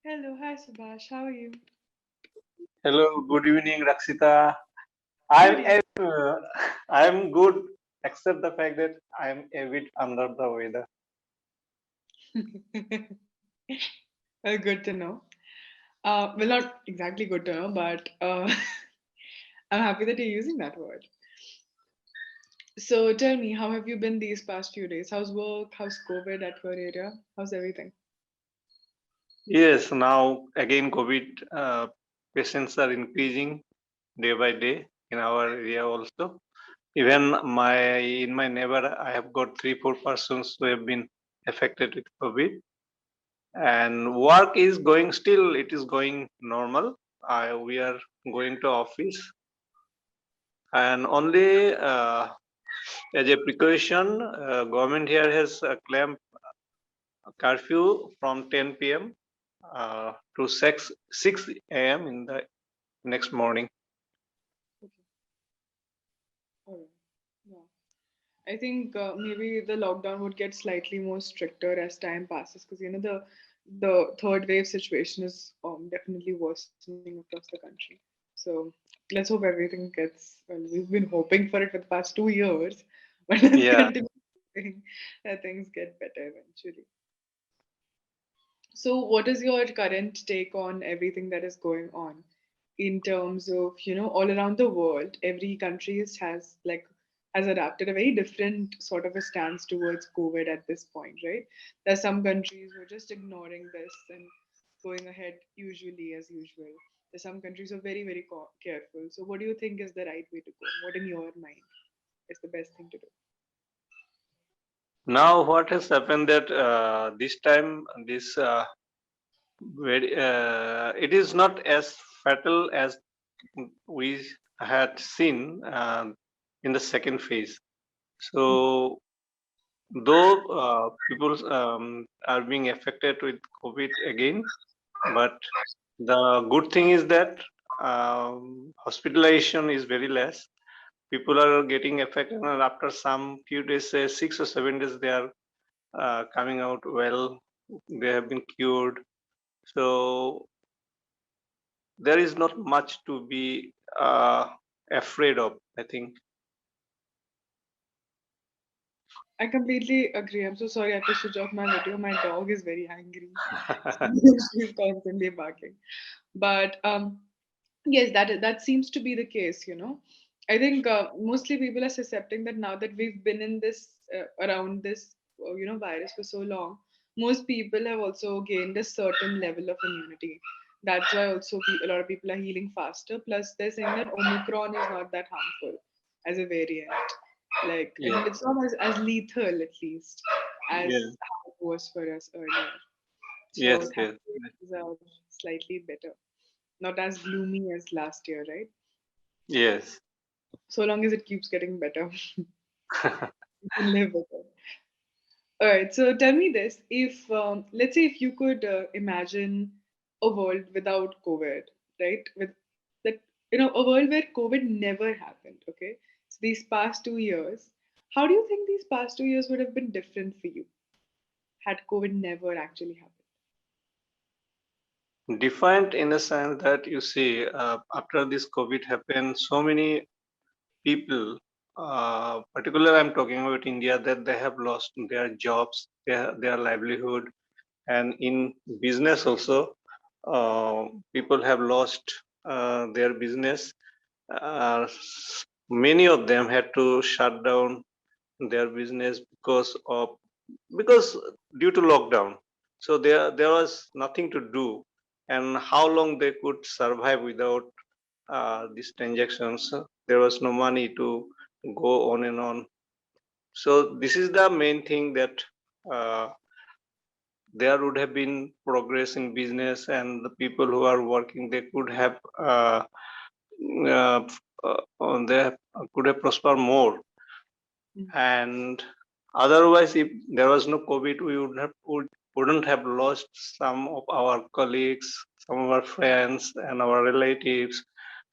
Hello, hi Subhash, how are you? Hello, good evening, Rakshita. Good I'm evening. I'm good, except the fact that I'm a bit under the weather. Well, good to know. Well, not exactly good to know, but I'm happy that you're using that word. So tell me, how have you been these past few days? How's work? How's COVID at your area? How's everything? Yes, now again, COVID patients are increasing day by day in our area also. Even in my neighbor, I have got 3, 4 persons who have been affected with COVID, and work is going still. It is going normal. We are going to office, and only as a precaution, government here has claimed curfew from 10 p.m. To 6 a.m. in the next morning. Okay, all right. Yeah. I think maybe the lockdown would get slightly more stricter as time passes because the third wave situation is definitely worsening across the country. So let's hope everything gets well. We've been hoping for it for the past 2 years, but let's Yeah. continue hoping that things get better eventually. So, what is your current take on everything that is going on in terms of, all around the world? Every country has adapted a very different sort of a stance towards COVID at this point, right? There's some countries who are just ignoring this and going ahead usually as usual. There's some countries who are very, very careful. So, what do you think is the right way to go? What in your mind is the best thing to do? Now, what has happened that this time, it is not as fatal as we had seen in the second phase. So, though people are being affected with COVID again, but the good thing is that hospitalization is very less. People are getting affected, and after some few days, say 6 or 7 days, they are coming out well. They have been cured. So there is not much to be afraid of, I think. I completely agree. I'm so sorry I have to switch off my video. My dog is very angry. She's constantly barking. But yes, that seems to be the case, I think mostly people are suscepting that now that we've been in this around this virus for so long, most people have also gained a certain level of immunity. That's why also a lot of people are healing faster. Plus, they're saying that Omicron is not that harmful as a variant. Like, I Yeah. think it's not as lethal, at least, as Yeah. how it was for us earlier. So, Yes. Yes. thankfully, things are slightly better. Not as gloomy as last year, right? Yes. So long as it keeps getting better, you can live with it. All right. So tell me this: if let's say if you could imagine a world without COVID, right? With that, a world where COVID never happened. Okay. So these past 2 years, how do you think these past 2 years would have been different for you had COVID never actually happened? Different in the sense that you see, after this COVID happened, so many people, particularly I'm talking about India, that they have lost their jobs, their livelihood, and in business also, people have lost their business. Uh, Many of them had to shut down their business because due to lockdown. So there was nothing to do, and how long they could survive without these transactions. There was no money to go on and on. So this is the main thing that uh, there would have been progress in business, and the people who are working, they could have uh, they could have prospered more. Mm. And otherwise, if there was no COVID, wouldn't have lost some of our colleagues, some of our friends, and our relatives.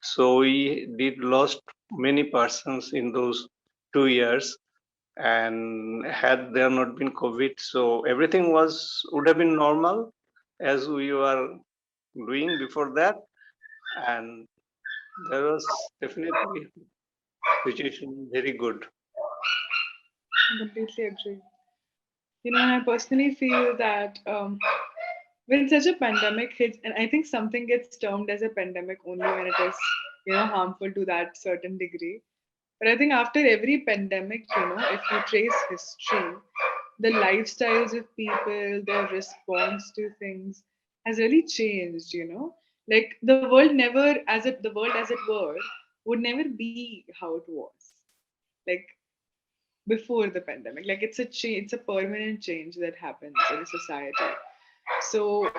So we did lost many persons in those 2 years. And had there not been COVID, so everything was would have been normal. as we were doing before that, and there was definitely situation very good. I completely agree. I personally feel that when such a pandemic hits, and I think something gets termed as a pandemic only when it is, harmful to that certain degree. But I think after every pandemic, if you trace history, the lifestyles of people, their response to things has really changed, Like the world never, the world as it were, would never be how it was. Like before the pandemic. Like it's a change, it's a permanent change that happens in a society. So,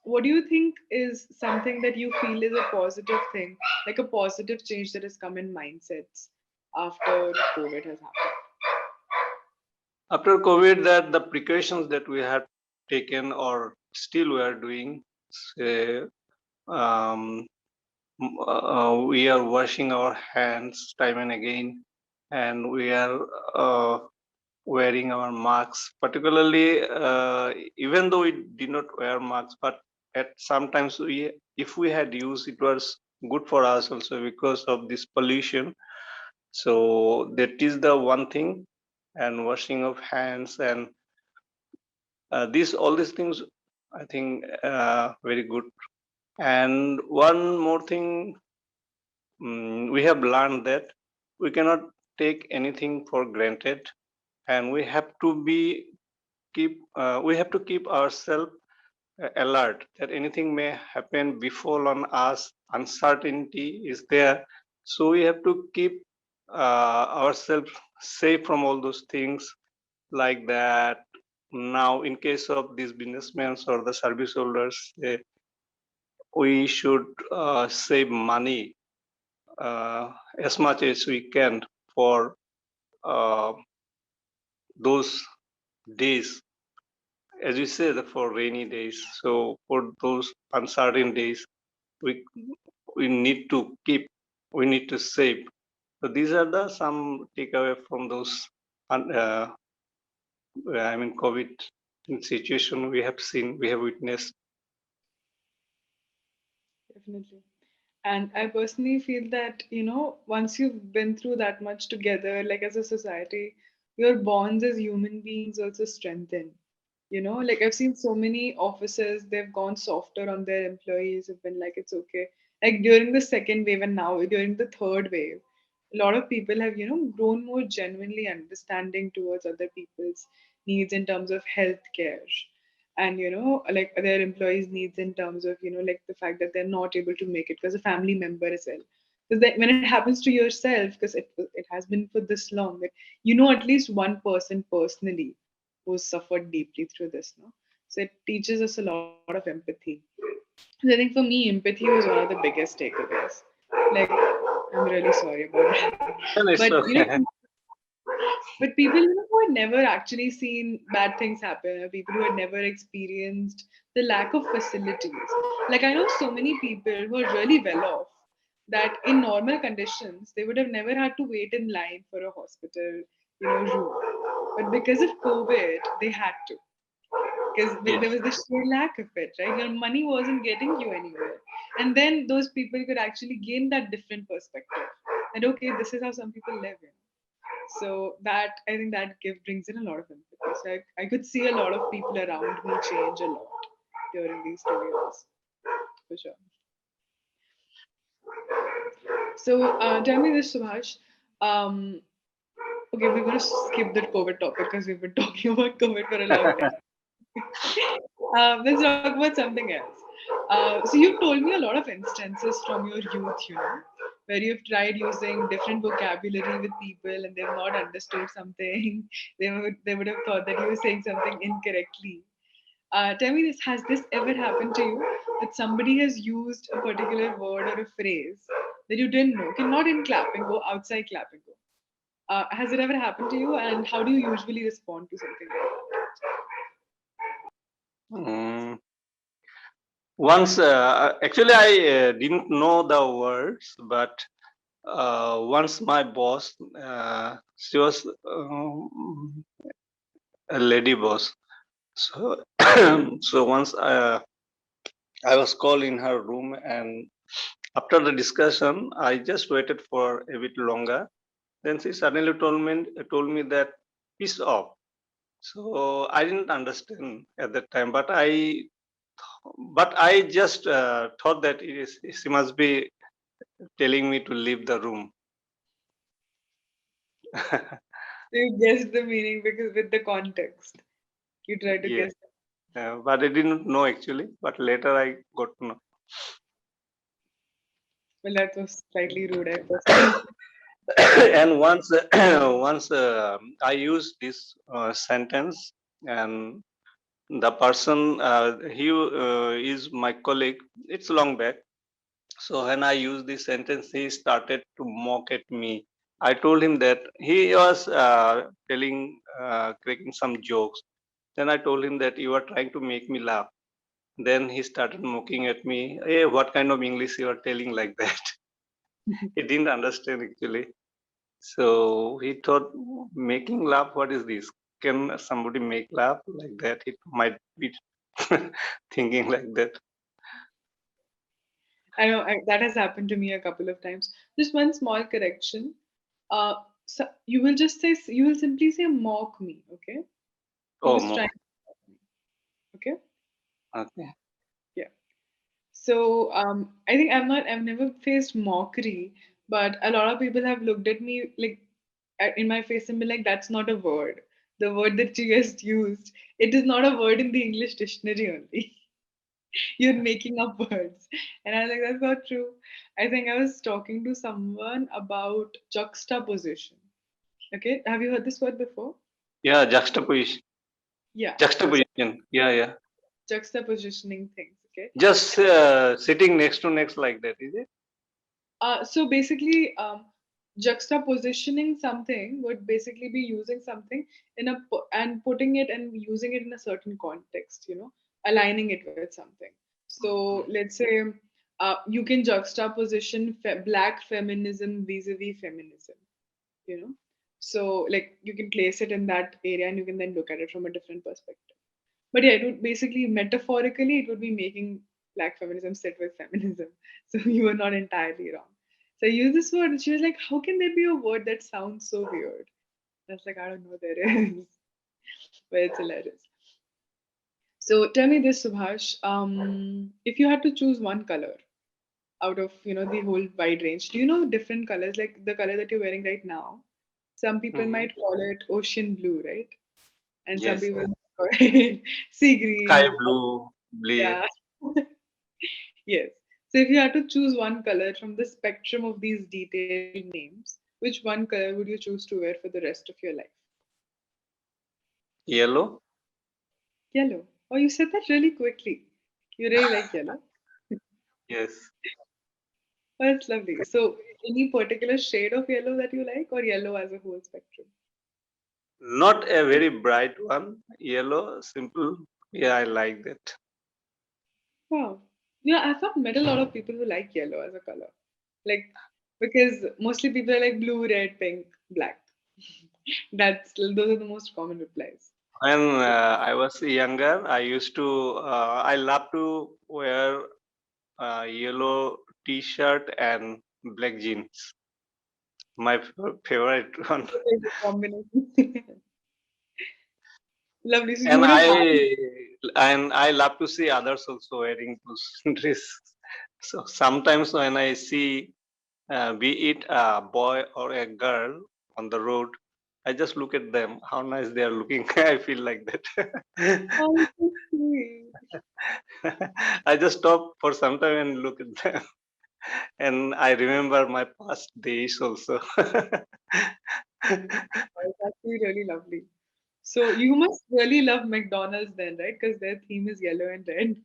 what do you think is something that you feel is a positive thing, like a positive change that has come in mindsets after COVID has happened? After COVID, that the precautions that we had taken or still we are doing, say, um, we are washing our hands time and again, and we are wearing our masks. Particularly, even though we did not wear masks, but at sometimes if we had used, it was good for us also because of this pollution. So that is the one thing, and washing of hands and these all these things, I think very good. And one more thing, we have learned that we cannot take anything for granted, and we have to keep ourselves alert that anything may happen befall on us. Uncertainty is there, so we have to keep ourselves safe from all those things like that. Now, in case of these businessmen or the service holders, we should save money as much as we can for uh, those days, as we said, for rainy days. So for those uncertain days, we we need to keep, we need to save. So these are the some takeaway from those, I mean, COVID situation we have seen, we have witnessed. Definitely. And I personally feel that, once you've been through that much together, like as a society, your bonds as human beings also strengthen. Like I've seen so many offices, they've gone softer on their employees, have been like, it's okay. Like during the second wave and now during the third wave, a lot of people have, grown more genuinely understanding towards other people's needs in terms of healthcare and like their employees needs in terms of like the fact that they're not able to make it because a family member is ill, because when it happens to yourself, because it has been for this long, that at least one person personally who's suffered deeply through this, no? So it teaches us a lot of empathy. So I think for me, empathy was one of the biggest takeaways. Like, I'm really sorry about that. And But it's okay. but people, who had never actually seen bad things happen, or people who had never experienced the lack of facilities. Like I know so many people who are really well off that in normal conditions they would have never had to wait in line for a hospital, room. But because of COVID, they had to, because there Yes. was the sheer lack of it, right? Your money wasn't getting you anywhere. And then those people could actually gain that different perspective. And okay, this is how some people live in. So that, I think that gift brings in a lot of empathy. So I could see a lot of people around me change a lot during these 2 years, for sure. So tell me this, Subhash. Um, okay, we're going to skip the COVID topic because we've been talking about COVID for a long time. Let's talk about something else. So you've told me a lot of instances from your youth, where you've tried using different vocabulary with people and they've not understood something. They would have thought that you were saying something incorrectly. Tell me this: has this ever happened to you that somebody has used a particular word or a phrase that you didn't know? Okay, not in Clapingo, outside Clapingo. Has it ever happened to you, and how do you usually respond to something like Mm, Once, actually, I didn't know the words, but once my boss, she was a lady boss. So, so once I was called in her room, and after the discussion, I just waited for a bit longer. Then she suddenly told me that peace off. So I didn't understand at that time, but I just thought that she must be telling me to leave the room. So you guessed the meaning because with the context, you try to Yeah, guess. but I didn't know actually. But later I got to know. Well, that was slightly rude, I personally. And once once I used this sentence, and the person he is my colleague. It's long back. So when I used this sentence, he started to mock at me. I told him that he was cracking some jokes. Then I told him that you are trying to make me laugh. Then he started mocking at me. Hey, what kind of English you are telling like that? He didn't understand actually. So he thought, making laugh, what is this? Can somebody make laugh like that? It might be thinking like that. I know that has happened to me a couple of times. Just one small correction. So you will just say you will simply say mock me. Okay, he Oh, was mock. trying to mock me. Okay, Okay. yeah. So I think I've never faced mockery, but a lot of people have looked at me like in my face and been like, "That's not a word. The word that you just used, it is not a word in the English dictionary only. You're making up words." And I was like, "That's not true." I think I was talking to someone about juxtaposition. Okay, have you heard this word before? Yeah, juxtaposition. Yeah, Juxtaposition. Yeah, yeah. juxtapositioning things. Okay. Just sitting next to next like that, is it? So basically, juxtapositioning something would basically be using something and putting it and using it in a certain context, aligning it with something. So let's say you can juxtaposition black feminism vis-a-vis feminism, you know. So like you can place it in that area and you can then look at it from a different perspective. But yeah, it would basically metaphorically it would be making black feminism sit with feminism. So you were not entirely wrong. So I used this word and she was like, "How can there be a word that sounds so weird?" I was like, "I don't know, there is." But it's hilarious. So tell me this, Subhash. If you had to choose one color out of the whole wide range, do you know different colors like the color that you're wearing right now? Some people Hmm. might call it ocean blue, right? And some Yes. people might call it sea Sky green. blue, black. Yeah. Yes. So if you had to choose one color from the spectrum of these detailed names, which one color would you choose to wear for the rest of your life? Yellow. Yellow. Oh, you said that really quickly. You really like yellow? Yes. Oh, that's lovely. So any particular shade of yellow that you like or yellow as a whole spectrum? Not a very bright one. Yellow, simple. Yeah, I like that. Wow. Yeah, I've not met a lot of people who like yellow as a color. Like, because mostly people are like blue, red, pink, black. Those are the most common replies. When I was younger, I love to wear yellow t-shirt and black jeans. My favorite one. What is the combination? Lovely. So you And would have had. I love to see others also wearing those dresses. So sometimes when I see, be it a boy or a girl on the road, I just look at them, how nice they are looking. I feel like that. Oh, so sweet. I just stop for some time and look at them, and I remember my past days also. Oh, it's actually really lovely. So you must really love McDonald's then, right? Because their theme is yellow and red.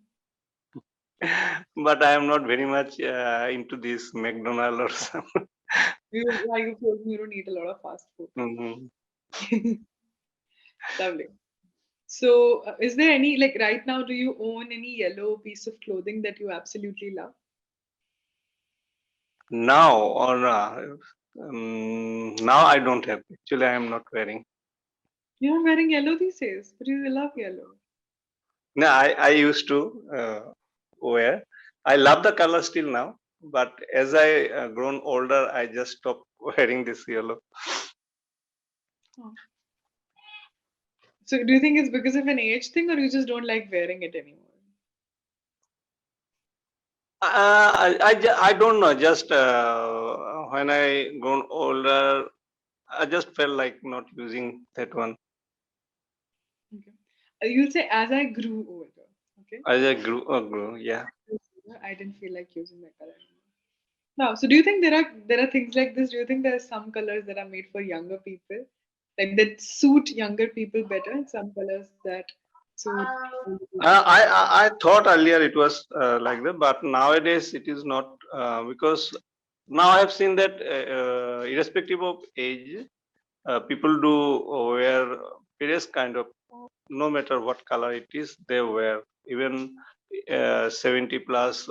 But I am not very much into this McDonald or some. You told me you don't eat a lot of fast food. Mhm. Lovely. So, is there any, like right now, do you own any yellow piece of clothing that you absolutely love? Now or now I don't have. Actually, I am not wearing. You're not wearing yellow these days, but you love yellow. No, I used to wear. I love the color still now, but as I grown older, I just stopped wearing this yellow. Oh. So do you think it's because of an age thing, or you just don't like wearing it anymore? I don't know. Just when I grown older, I just felt like not using that one. Okay. You'll say as I grew older. Okay. As I grew, yeah. I didn't feel like using that color anymore. Now, so do you think there are things like this? Do you think there are some colors that are made for younger people, like that suit younger people better, and some colors that suit older people better? I thought earlier it was like that, but nowadays it is not because now I have seen that irrespective of age, people do wear various kind of, no matter what color it is, they wear. Even 70 plus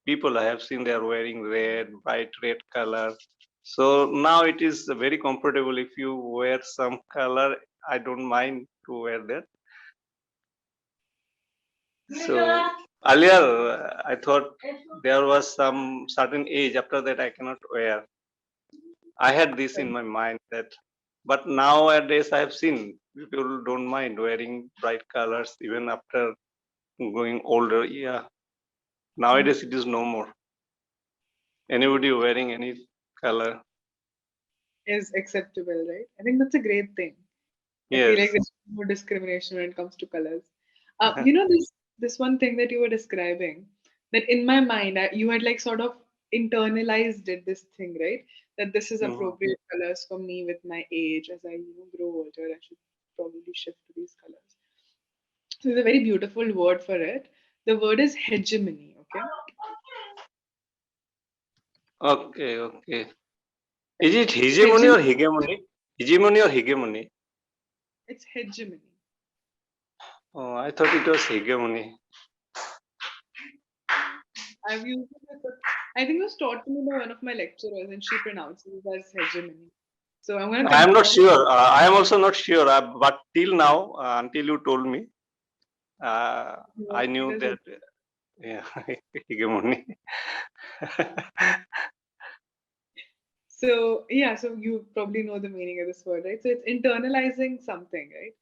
people I have seen they are wearing red, bright red color. So now it is very comfortable if you wear some color. I don't mind to wear that. So earlier, I thought there was some certain age after that I cannot wear. I had this in my mind that, but nowadays I have seen people don't mind wearing bright colors even after going older. Yeah, Mhm. nowadays it is no more. Anybody wearing any color? Is acceptable, right? I think that's a great thing. I feel like Yes. there's no discrimination when it comes to colors. This one thing that you were describing, that in my mind, you had like sort of internalized it, this thing, right? That this is Mhm. appropriate colors for me with my age. As I grow older, I should probably shift to these colors. So there's a very beautiful word for it. The word is hegemony. Okay, Okay, okay. Is it hegemony hegemony. or hegemony? Hegemony or hegemony? It's hegemony. Oh, I thought it was hegemony. I've used it as I think it was taught to me by one of my lecturers, and she pronounces it as hegemony. So I'm going to I am not confirm. sure. I am also not sure. But till now, until you told me, I It knew is. that. Yeah, hegemony. So yeah, so you probably know the meaning of this word, right? So it's internalizing something, right?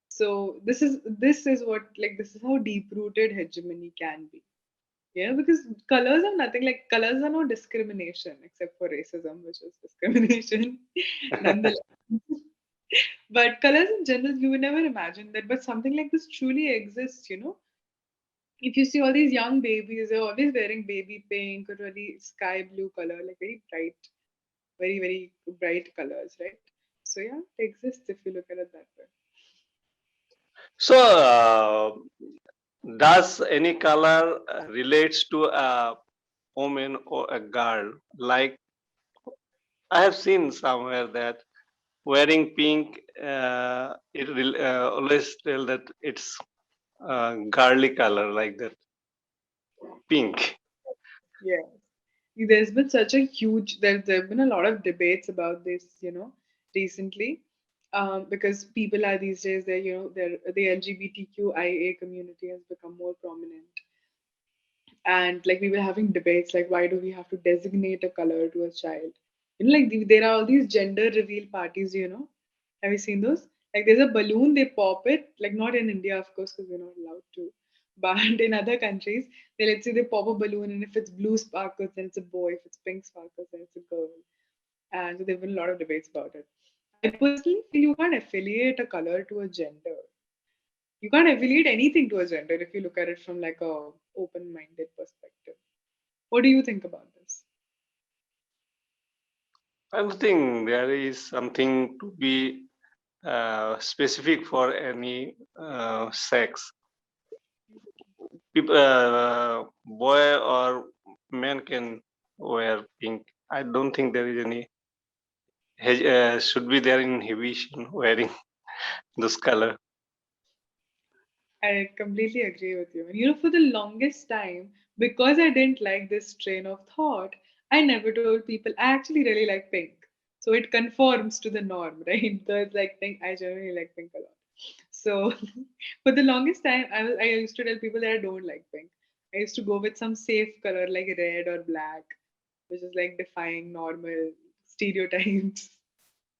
So this is what, like, this is how deep rooted hegemony can be. Yeah, because colors are nothing, like colors are no discrimination except for racism, which is discrimination nonetheless. But colors in general, you would never imagine that, but something like this truly exists. If you see all these young babies, they're always wearing baby pink or really sky blue color, like very bright, very, very bright colors, right? So yeah, it exists if you look at it that way. So, does any color relates to a woman or a girl? Like I have seen somewhere that wearing pink, always tell that it's girly color, like that, pink. Yeah. There's been such a huge there have been a lot of debates about this, recently. Because people are these days, the LGBTQIA community has become more prominent. And like we were having debates like, why do we have to designate a color to a child? Like there are all these gender reveal parties. Have you seen those? Like there's a balloon, they pop it, like not in India, of course, because we're not allowed to, but in other countries, let's say they pop a balloon, and if it's blue sparkles, then it's a boy. If it's pink sparkles, then it's a girl. And so there've been a lot of debates about it. I personally feel you can't affiliate a color to a gender. You can't affiliate anything to a gender if you look at it from like a open-minded perspective. What do you think about this? I don't think there is something to be specific for any sex. People, boy or man can wear pink. I don't think there is any should be there inhibition wearing this color. I completely agree with you. And for the longest time, because I didn't like this train of thought, I never told people I actually really like pink. So it conforms to the norm, right? So it's like pink. I generally like pink a lot. So for the longest time, I used to tell people that I don't like pink. I used to go with some safe color like red or black, which is like defying normal stereotypes.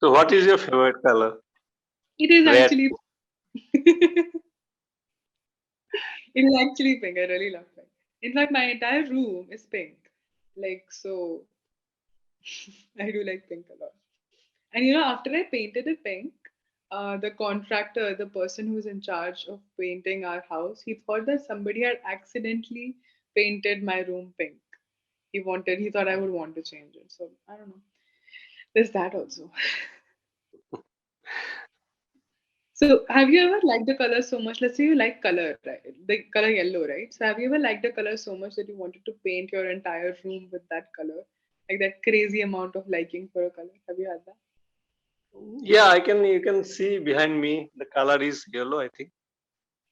So what is your favorite color? It is Red. actually it is actually pink. I really love pink. In fact, my entire room is pink. Like so, I do like pink a lot. And after I painted it pink, the contractor, the person who was in charge of painting our house, he thought that somebody had accidentally painted my room pink. He thought I would want to change it. So I don't know. There's that also. So have you ever liked the color so much? Let's say you like color, right? The color yellow, right? So have you ever liked the color so much that you wanted to paint your entire room with that color? Like that crazy amount of liking for a color. Have you had that? Yeah, I can. You can see behind me. The color is yellow, I think.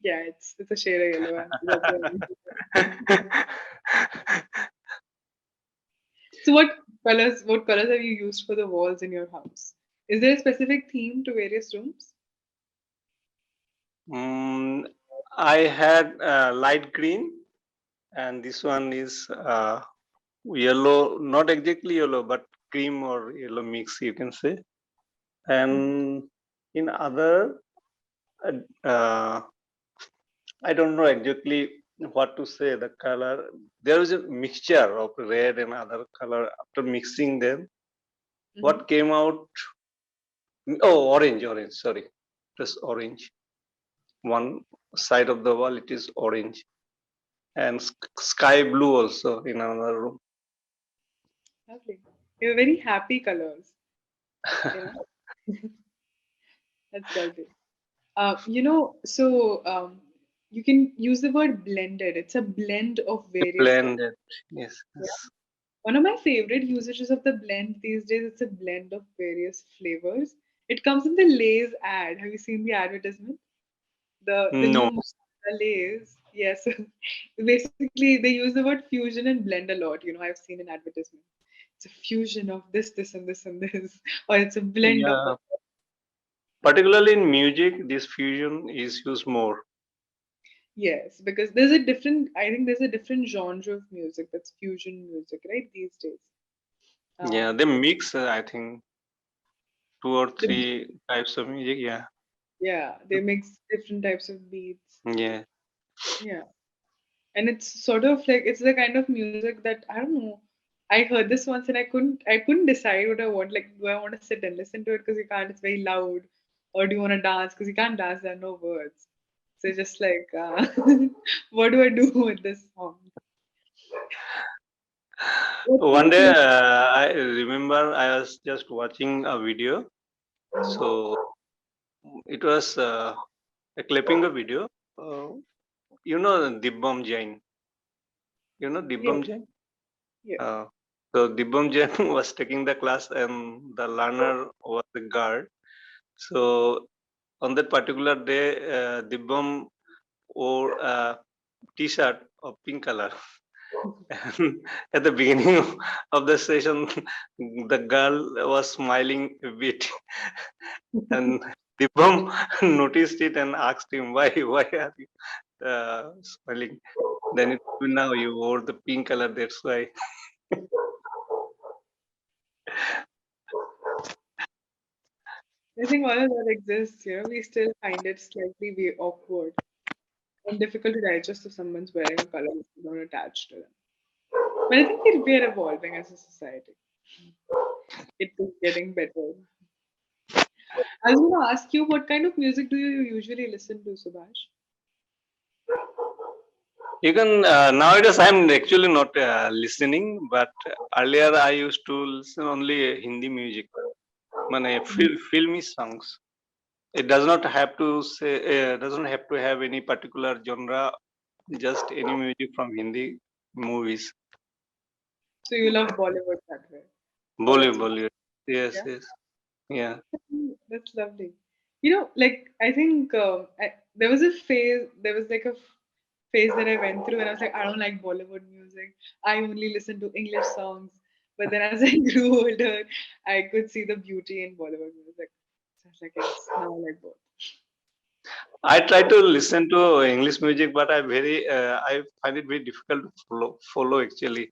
Yeah, it's a shade of yellow. That's what I mean. So what colors have you used for the walls in your house? Is there a specific theme to various rooms? mm, I had light green, and this one is yellow. Not exactly yellow, but cream or yellow mix, you can say. And in other, uh, uh, I don't know exactly what to say. The color, there is a mixture of red and other color. After mixing them, Mm-hmm. what came out? Oh, orange, orange. Sorry, just orange. One side of the wall, it is orange, and sky blue also in another room. Lovely. You're very happy colors. You know, that's lovely. So you can use the word blended. It's a blend of various colors. Blended. Yes, Yeah. yes. One of my favorite usages of the blend these days, it's a blend of various flavors. It comes in the Lay's ad. Have you seen the advertisement? The No. new masala Lay's. Yes. Basically, they use the word fusion and blend a lot. I've seen an advertisement. It's a fusion of this and this and this, or it's a blend of. Yeah. Particularly in music, this fusion is used more. Yes, because there's a different. I think there's a different genre of music that's fusion music, right? These days. Yeah, Um, they mix. I think two or the three types of music. Yeah. Yeah, they mix different types of beats. Yeah. Yeah, and it's sort of like it's the kind of music that I don't know. I heard this once and I couldn't decide what I want. Like, do I want to sit and listen to it because you can't? It's very loud, or do you want to dance because you can't dance? There are no words. So just like, what do I do with this song? What kind One of day, music? I remember I was just watching a video. Mhm. So it was a Clapingo video. Uh, you know Dibbam Jain. You know Yes, Dibbam Jain? yes. Uh, so Dibbam Jain was taking the class and the learner was the guard. So on that particular day, Dibbam wore a t-shirt of pink color. And at the beginning of the session, the girl was smiling a bit, and Dibbam noticed it and asked him, "Why are you smiling?" Then it now you wore the pink color. That's why. I think all of that exists. We still find it slightly awkward and difficult to digest if someone's wearing a color that's not attached to them. But I think we are evolving as a society. It is getting better. I was going to ask you, what kind of music do you usually listen to, Subhash? You can nowadays. I'm actually not listening, but earlier I used to listen only Hindi music, mane filmy songs. It does not have to say. Doesn't have to have any particular genre. Just any music from Hindi movies. So you love Bollywood that way, or Bollywood, it's Bollywood. Yes, yeah. yes, yeah. That's lovely. Like I think there was a phase. There was like a phase that I went through, and I was like, I don't like Bollywood music. I only listen to English songs. But then as I grew older, I could see the beauty in Bollywood music. So I was like, yes, now I like both. I try to listen to English music, but I find it very difficult to follow actually.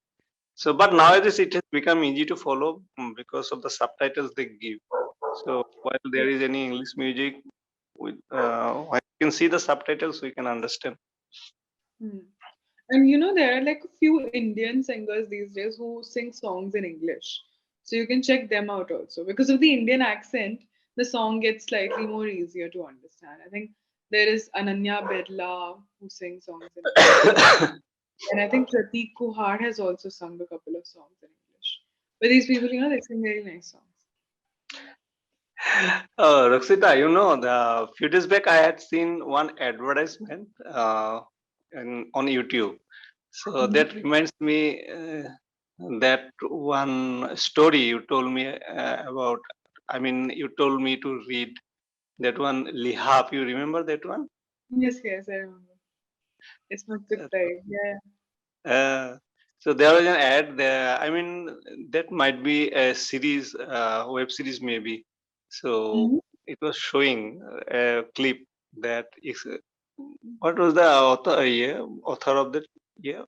So, but nowadays it has become easy to follow because of the subtitles they give. So while there is any English music, I can see the subtitles, we can understand. Hmm. And there are like a few Indian singers these days who sing songs in English. So you can check them out also. Because of the Indian accent, the song gets slightly more easier to understand. I think there is Ananya Birla who sings songs in English. And I think Prateek Kuhad has also sung a couple of songs in English. But these people, they sing very nice songs. Rakshita, the few days back I had seen one advertisement on YouTube. So Mhm. that reminds me that one story you told me about. I mean, you told me to read that one Lihap. You remember that one? Yes, yes, I remember. It's not good time. Yeah. Uh, so there was an ad there. I mean, that might be a series, web series maybe. So Mhm. it was showing a clip that is what was the author? Yeah, author of that? Yeah.